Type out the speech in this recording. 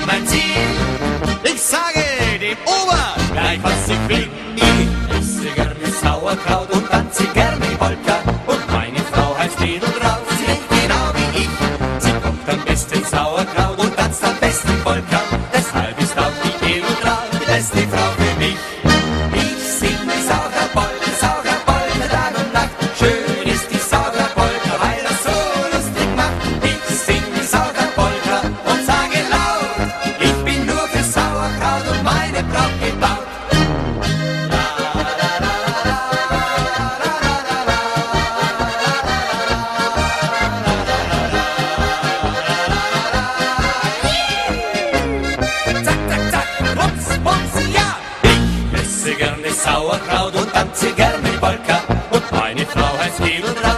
mein Ziel. Ich sage dem Ober gleich, was ich will. Ich esse gerne Sauerkraut und tanze gerne Polka. Und meine Frau heißt Edeltraut, sie denkt genau wie ich. Sie kocht am besten Sauerkraut und tanzt am besten Polka. Deshalb ist auch die Edeltraut die beste Frau für mich. Ich singe Sauerpolka, Sauerpolka Tag und Nacht. Schön ist die Sauerpolka, weil das so lustig macht. Ich singe Sauerpolka und sage laut, ich bin nur für Sauerkraut und meine Braut gebaut. Ich esse gerne Sauerkraut und tanze gerne Polka. Und meine Frau heißt Edeltraut.